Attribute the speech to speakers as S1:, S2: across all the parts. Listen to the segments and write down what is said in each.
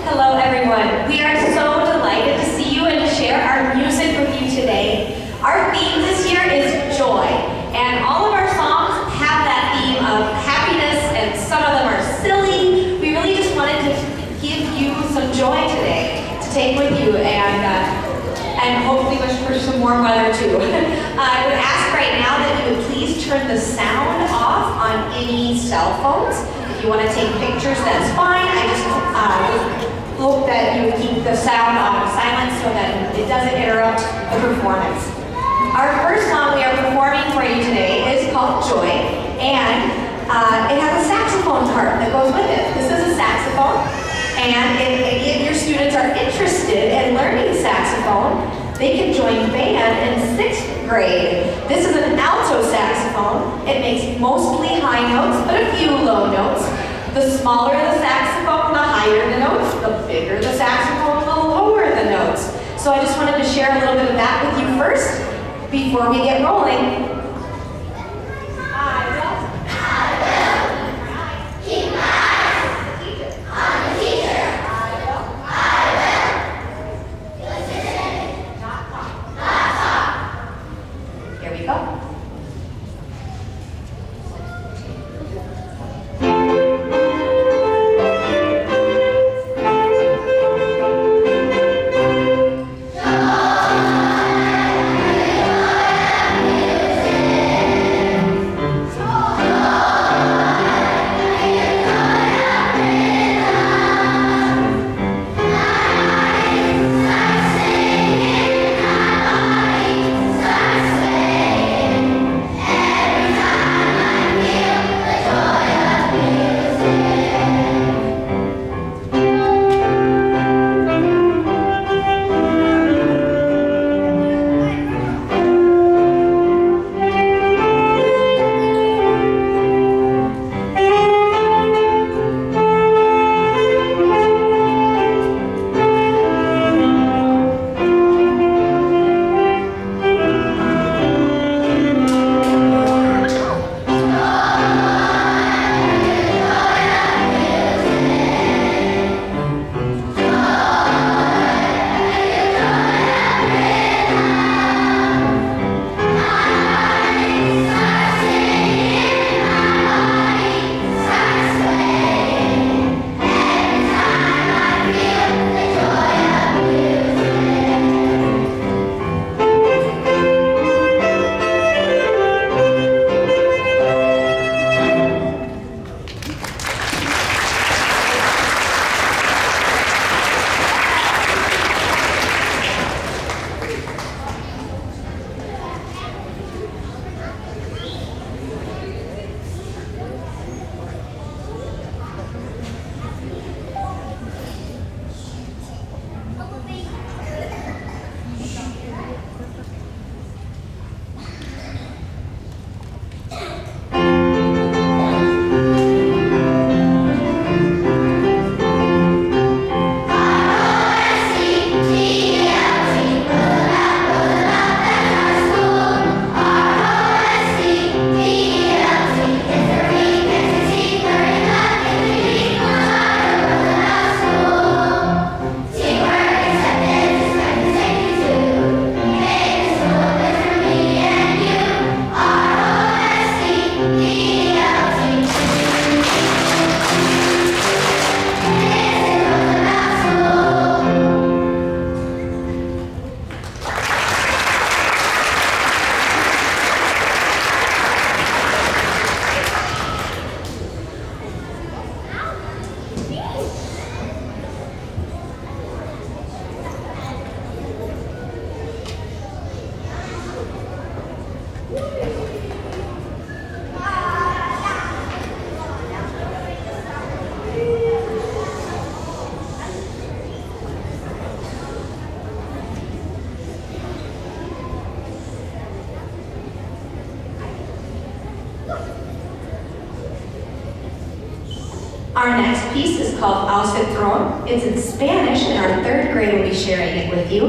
S1: Hello everyone. We are so delighted to see you and to share our music with you today. Our theme this year is joy, and all of our songs have that theme of happiness, and some of them are silly. We really just wanted to give you some joy today to take with you, and hopefully wish for some warm weather too. I would ask right now that you would please turn the sound off on any cell phones. If you want to take pictures, that's fine. I just hope that you keep the sound on silent so that it doesn't interrupt the performance. Our first song we are performing for you today is called Joy, and it has a saxophone part that goes with it. This is a saxophone, and if your students are interested in learning saxophone, they can join band in 6th grade. This is an alto saxophone. It makes mostly high notes, but a few low notes. The smaller the saxophone, the higher the notes. The bigger the saxophone, the lower the notes. So I just wanted to share a little bit of that with you first before we get rolling. Our next piece is called Al Citron. It's in Spanish, and our 3rd grade will be sharing it with you.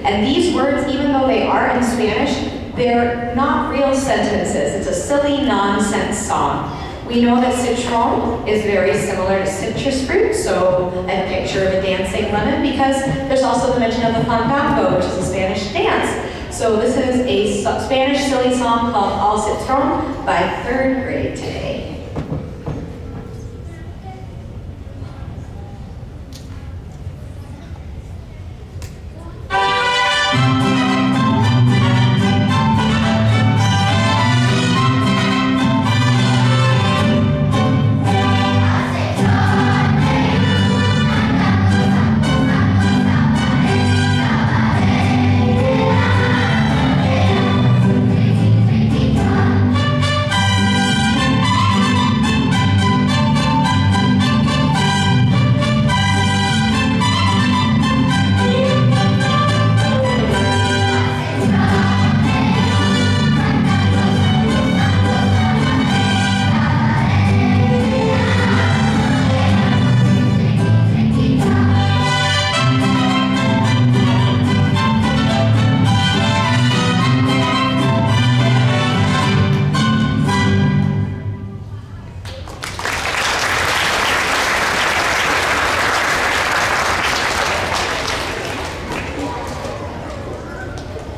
S1: And these words, even though they are in Spanish, they're not real sentences. It's a silly nonsense song. We know that citron is very similar to citrus fruit, so a picture of a dancing St. Lemon because there's also the mention of the fandango, which is a Spanish dance. So this is a Spanish silly song called All Citron by 3rd grade today.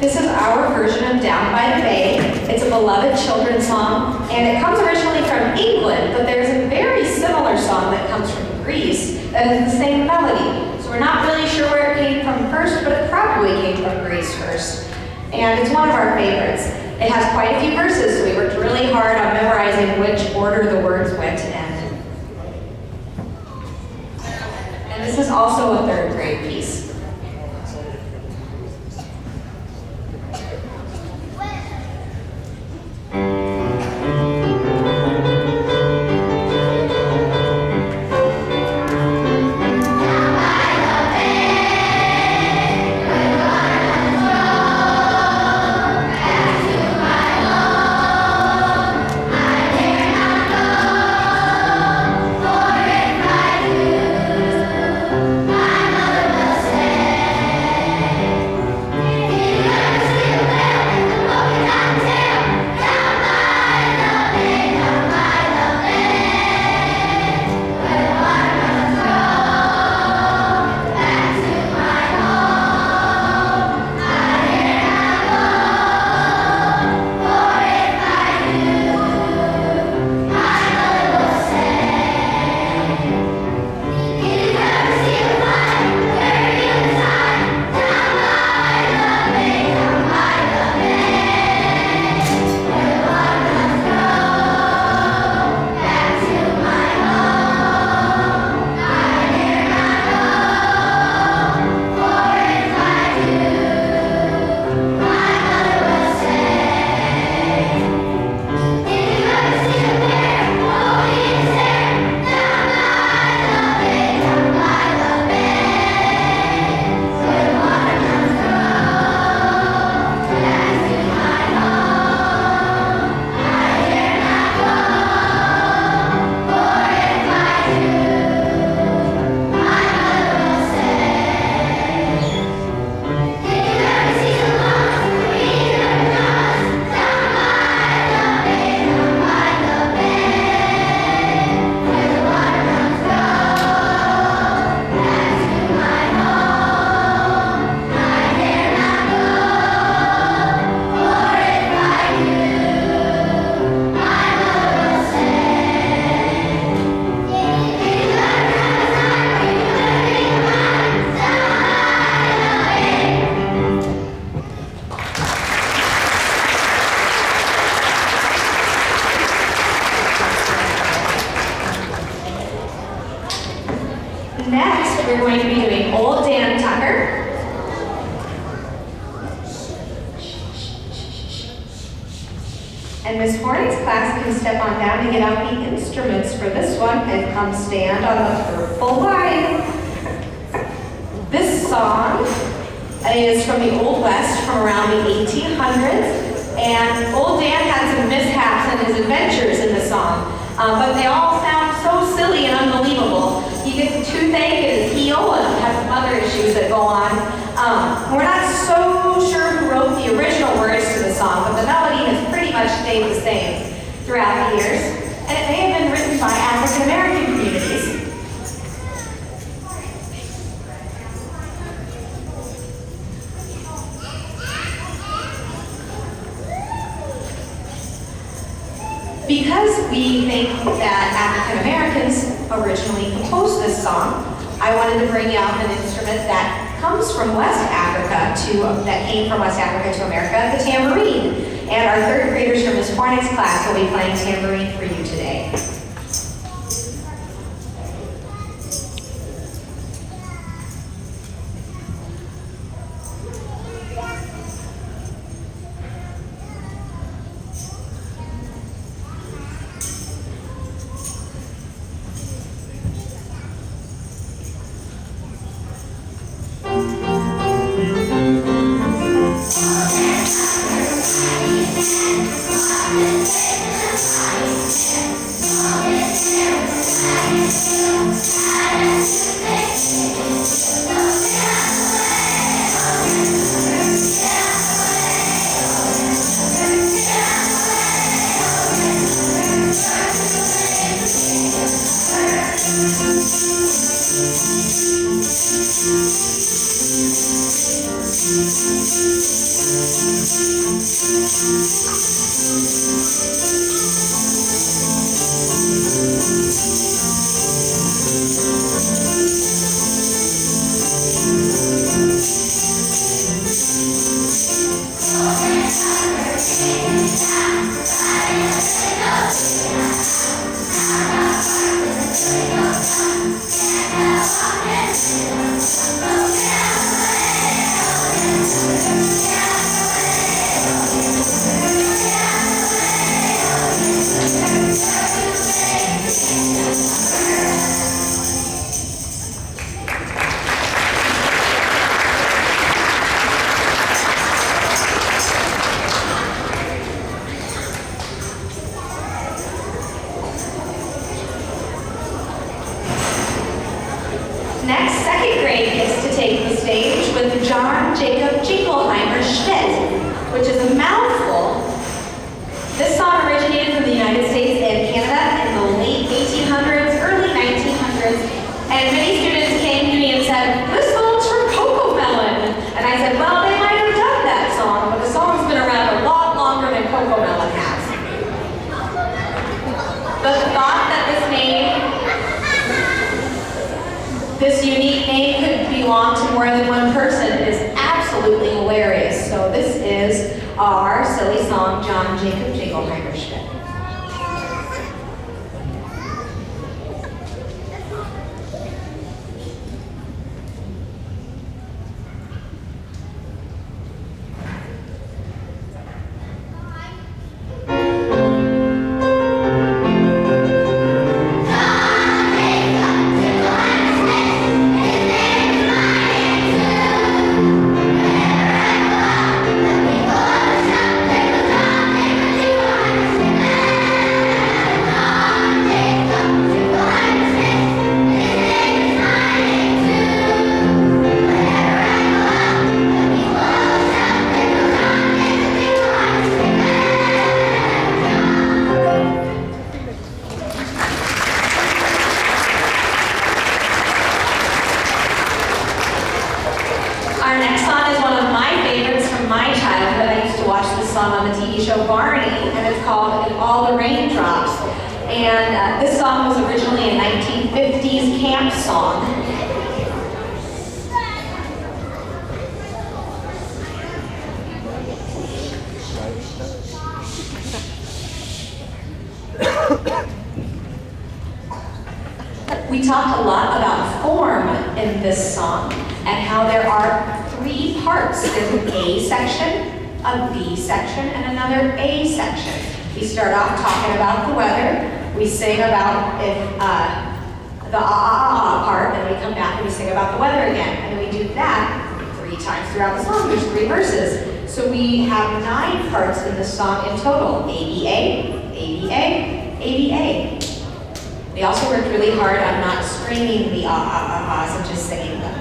S1: This is our version of Down by the Bay. It's a beloved children's song, and it comes originally from England, but there's a very similar song that comes from Greece that has the same melody. So we're not really sure where it came from first, but it probably came from Greece first. And it's one of our favorites. It has quite a few verses, so we worked really hard on memorizing which order the words went in. And this is also a 3rd grade piece. Next, we're going to be doing Old Dan Tucker. And Miss Horning's class can step on down to get out the instruments for this one and come stand on the purple line. This song is from the Old West, from around the 1800s. And Old Dan had some mishaps in his adventures in the song. But they all sound so silly and unbelievable. He gets a toothache in his heel and has some other issues that go on. We're not so sure who wrote the original words to the song, but the melody has pretty much stayed the same throughout the years. And it may have been written by African American communities. Because we think that African Americans originally composed this song, I wanted to bring out an instrument that comes from West Africa that came from West Africa to America, the tambourine. And our third graders from Miss Hornick's class will be playing tambourine for you today. Next, second grade gets to take the stage with Jingleheimer, which is a mouthful. This song originated from the United States and Canada in the late 1800s, early 1900s, and many students came to me and said, "This song's from Coco Melon." And I said, well, they might have done that song, but the song's been around a lot longer than Coco Melon has. The thought that this unique name could belong to more than one person is absolutely hilarious. So this is our silly song, John Jacob Jingleheimer Schmidt. Our next song is one of my favorites from my childhood. I used to watch this song on the TV show Barney, and it's called All the Raindrops. And this song was originally a 1950s camp song. We talked a lot about form in this song and how there are three parts. There's an A section, a B section, and another A section. We start off talking about the weather. We sing about the part, then we come back and we sing about the weather again. And then we do that 3 times throughout the song. There's 3 verses. So we have 9 parts in this song in total. ABA, ABA, ABA. We also worked really hard on not screaming the ahs and just singing them.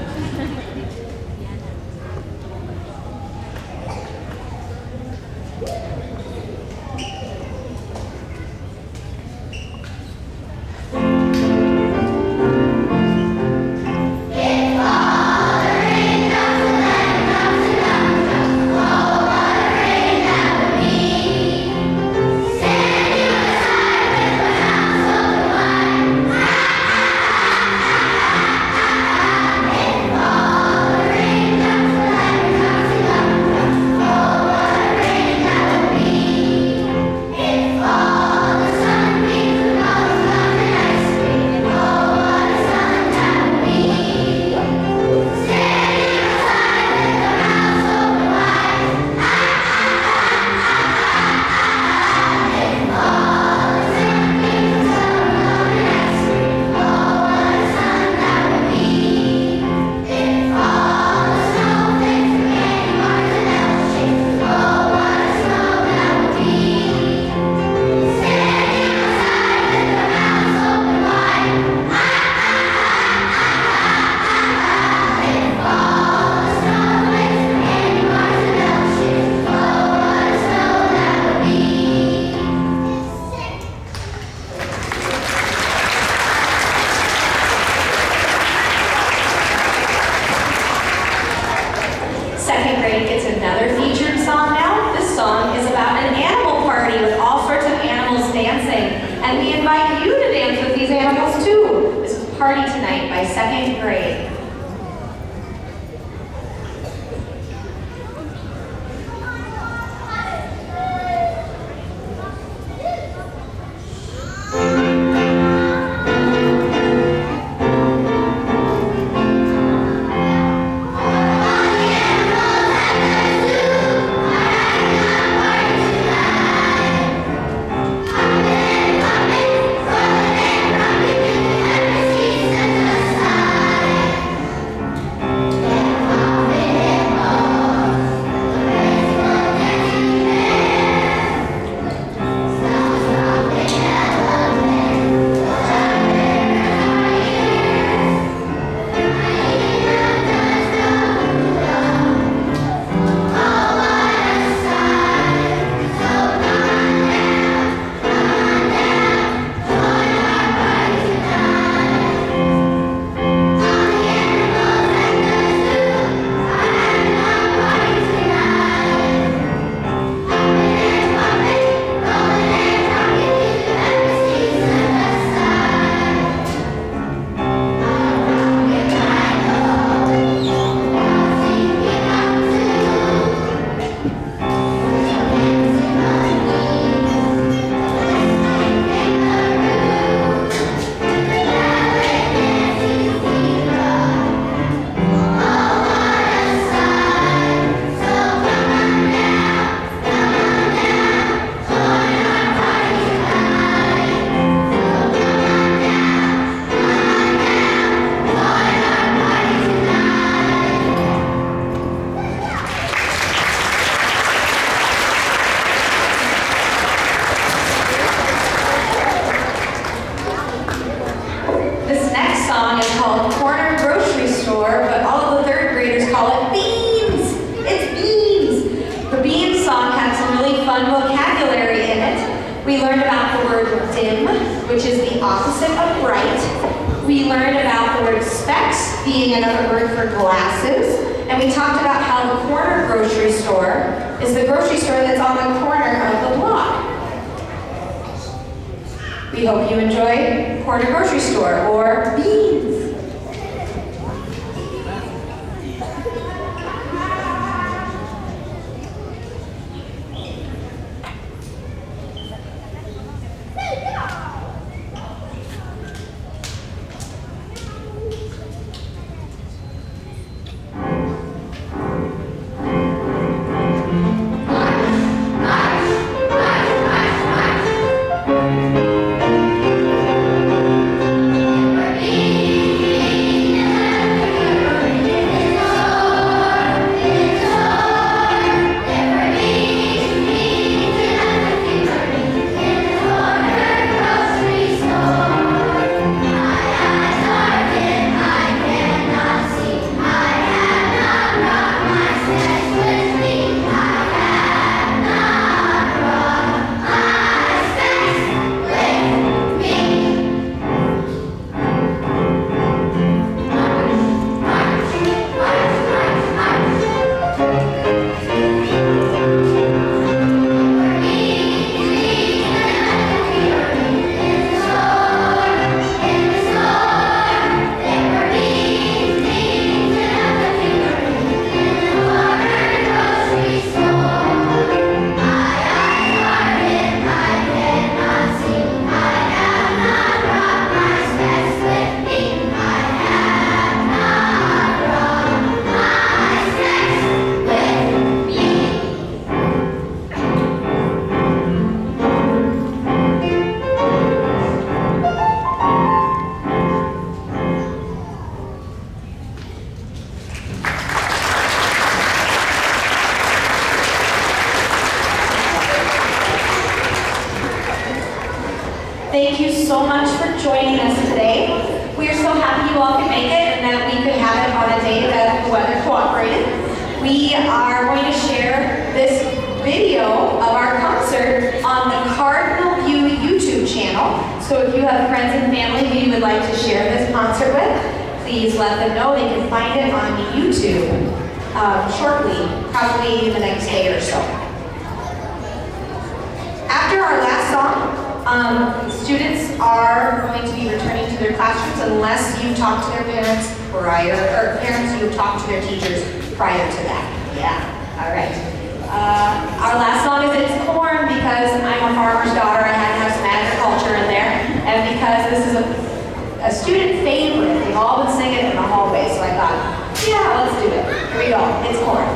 S2: Stand you aside.
S1: Night by second grade. We learned about the word dim, which is the opposite of bright. We learned about the word specs, being another word for glasses. And we talked about how the corner grocery store is the grocery store that's on the corner of the block. We hope you enjoy corner grocery store or beans. Thank you so much for joining us today. We are so happy you all could make it and that we could have it on a day that the weather cooperated. We are going to share this video of our concert on the Cardinal View YouTube channel. So if you have friends and family who you would like to share this concert with, please let them know. They can find it on YouTube shortly, probably the next day or so. After our last song, Students are going to be returning to their classrooms unless you talk to their parents prior, or parents you talk to their teachers prior to that. Yeah, all right. Our last song is It's Corn because I'm a farmer's daughter. I had to have some agriculture in there. And because this is a student favorite, they've all been singing it in the hallway, so I thought, yeah, let's do it. Here we go. It's Corn.